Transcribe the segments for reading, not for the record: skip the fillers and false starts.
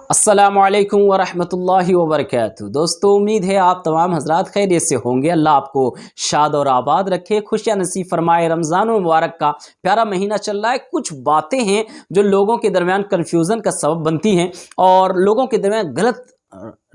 अस्सलामुअलैकुम वरहमतुल्लाहि वबरकातुहू। दोस्तों, उम्मीद है आप तमाम हजरात खैरियत से होंगे। अल्लाह आपको शाद और आबाद रखे, खुशियाँ नसीब फरमाए। रमज़ान मुबारक का प्यारा महीना चल रहा है। कुछ बातें हैं जो लोगों के दरमियान कन्फ्यूज़न का सबब बनती हैं और लोगों के दरमियान गलत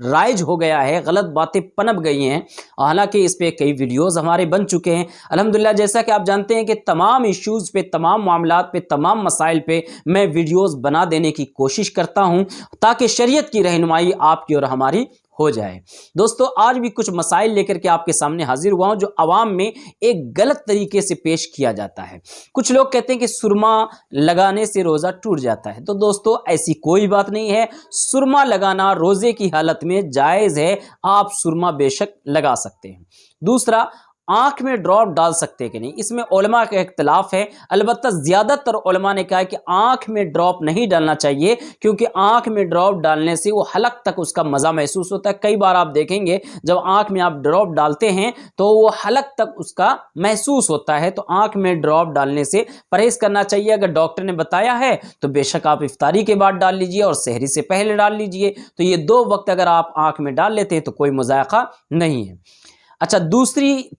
राइज हो गया है, गलत बातें पनप गई हैं। हालांकि इस पे कई वीडियोस हमारे बन चुके हैं अल्हम्दुलिल्लाह। जैसा कि आप जानते हैं कि तमाम इश्यूज़ पे, तमाम मामलात पे, तमाम मसाइल पे मैं वीडियोस बना देने की कोशिश करता हूं ताकि शरीयत की रहनुमाई आपकी और हमारी हो जाए। दोस्तों, आज भी कुछ मसाइल लेकर के आपके सामने हाजिर हुआ हूं जो अवाम में एक गलत तरीके से पेश किया जाता है। कुछ लोग कहते हैं कि सुरमा लगाने से रोज़ा टूट जाता है। तो दोस्तों, ऐसी कोई बात नहीं है। सुरमा लगाना रोज़े की हालत में जायज़ है। आप सुरमा बेशक लगा सकते हैं। दूसरा, आँख में ड्रॉप डाल सकते हैं कि नहीं, इसमें उलमा का इख्तिलाफ है। अलबत्ता ज़्यादातर उलमा ने कहा है कि आँख में ड्रॉप नहीं डालना चाहिए, क्योंकि आँख में ड्रॉप डालने से वो हलक तक उसका मज़ा महसूस होता है। कई बार आप देखेंगे जब आँख में आप ड्रॉप डालते हैं तो वो हलक तक उसका महसूस होता है। तो आँख में ड्रॉप डालने से परहेज़ करना चाहिए। अगर डॉक्टर ने बताया है तो बेशक आप इफ्तारी के बाद डाल लीजिए और सहरी से पहले डाल लीजिए। तो ये दो वक्त अगर आप आँख में डाल लेते हैं तो कोई मुज़ायक़ा नहीं है। अच्छा,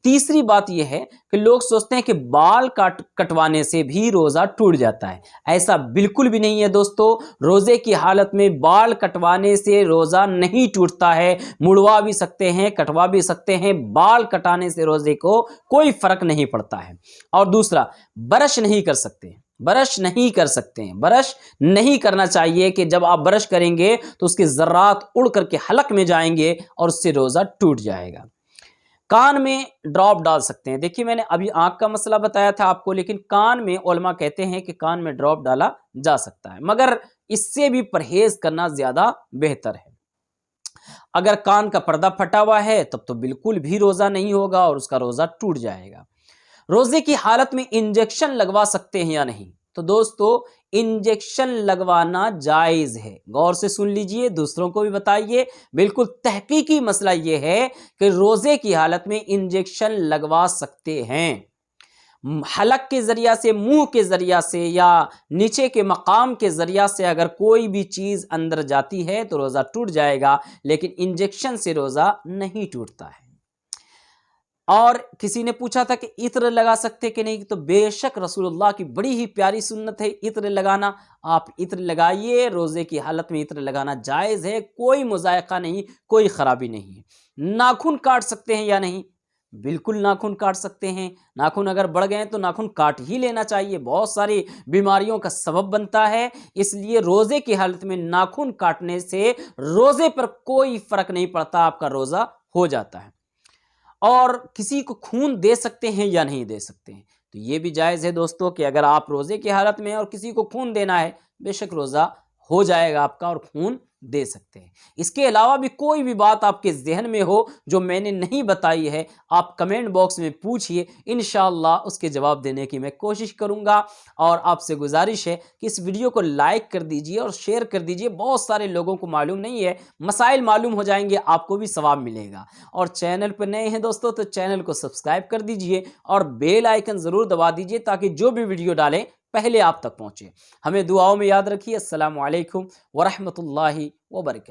तीसरी बात यह है कि लोग सोचते हैं कि बाल कटवाने से भी रोज़ा टूट जाता है। ऐसा बिल्कुल भी नहीं है दोस्तों। रोज़े की हालत में बाल कटवाने से रोज़ा नहीं टूटता है। मुड़वा भी सकते हैं, कटवा भी सकते हैं। बाल कटाने से रोज़े को कोई फ़र्क नहीं पड़ता है। और दूसरा, ब्रश नहीं कर सकते, ब्रश नहीं कर सकते हैं। ब्रश नहीं करना चाहिए कि जब आप ब्रश करेंगे तो उसके ज़र्रात उड़ करके हलक में जाएंगे और उससे रोज़ा टूट जाएगा। कान में ड्रॉप डाल सकते हैं। देखिए, मैंने अभी आंख का मसला बताया था आपको, लेकिन कान में उलमा कहते हैं कि कान में ड्रॉप डाला जा सकता है, मगर इससे भी परहेज करना ज्यादा बेहतर है। अगर कान का पर्दा फटा हुआ है तब तो बिल्कुल भी रोजा नहीं होगा और उसका रोजा टूट जाएगा। रोजे की हालत में इंजेक्शन लगवा सकते हैं या नहीं? तो दोस्तों, इंजेक्शन लगवाना जायज है। गौर से सुन लीजिए, दूसरों को भी बताइए। बिल्कुल तहकीकी मसला यह है कि रोजे की हालत में इंजेक्शन लगवा सकते हैं। हलक के जरिया से, मुंह के जरिया से या नीचे के मकाम के जरिया से अगर कोई भी चीज अंदर जाती है तो रोजा टूट जाएगा, लेकिन इंजेक्शन से रोजा नहीं टूटता है। और किसी ने पूछा था कि इत्र लगा सकते कि नहीं, तो बेशक रसूलुल्लाह की बड़ी ही प्यारी सुन्नत है इत्र लगाना। आप इत्र लगाइए। रोजे की हालत में इत्र लगाना जायज़ है, कोई मुज़ायक़ा नहीं, कोई ख़राबी नहीं है। नाखून काट सकते हैं या नहीं? बिल्कुल नाखून काट सकते हैं। नाखून अगर बढ़ गए तो नाखून काट ही लेना चाहिए, बहुत सारी बीमारियों का सबब बनता है। इसलिए रोज़े की हालत में नाखून काटने से रोज़े पर कोई फ़र्क नहीं पड़ता, आपका रोज़ा हो जाता है। और किसी को खून दे सकते हैं या नहीं दे सकते हैं, तो ये भी जायज़ है दोस्तों कि अगर आप रोज़े की हालत में हैं और किसी को खून देना है, बेशक रोज़ा हो जाएगा आपका और खून दे सकते हैं। इसके अलावा भी कोई भी बात आपके जहन में हो जो मैंने नहीं बताई है, आप कमेंट बॉक्स में पूछिए, इंशाअल्लाह उसके जवाब देने की मैं कोशिश करूंगा। और आपसे गुजारिश है कि इस वीडियो को लाइक कर दीजिए और शेयर कर दीजिए। बहुत सारे लोगों को मालूम नहीं है, मसाइल मालूम हो जाएंगे, आपको भी सवाब मिलेगा। और चैनल पर नए हैं दोस्तों तो चैनल को सब्सक्राइब कर दीजिए और बेल आइकन ज़रूर दबा दीजिए ताकि जो भी वीडियो डालें पहले आप तक पहुंचे। हमें दुआओं में याद रखिए। अस्सलामु अलैकुम वरहमतुल्लाहि वबरकातुहू।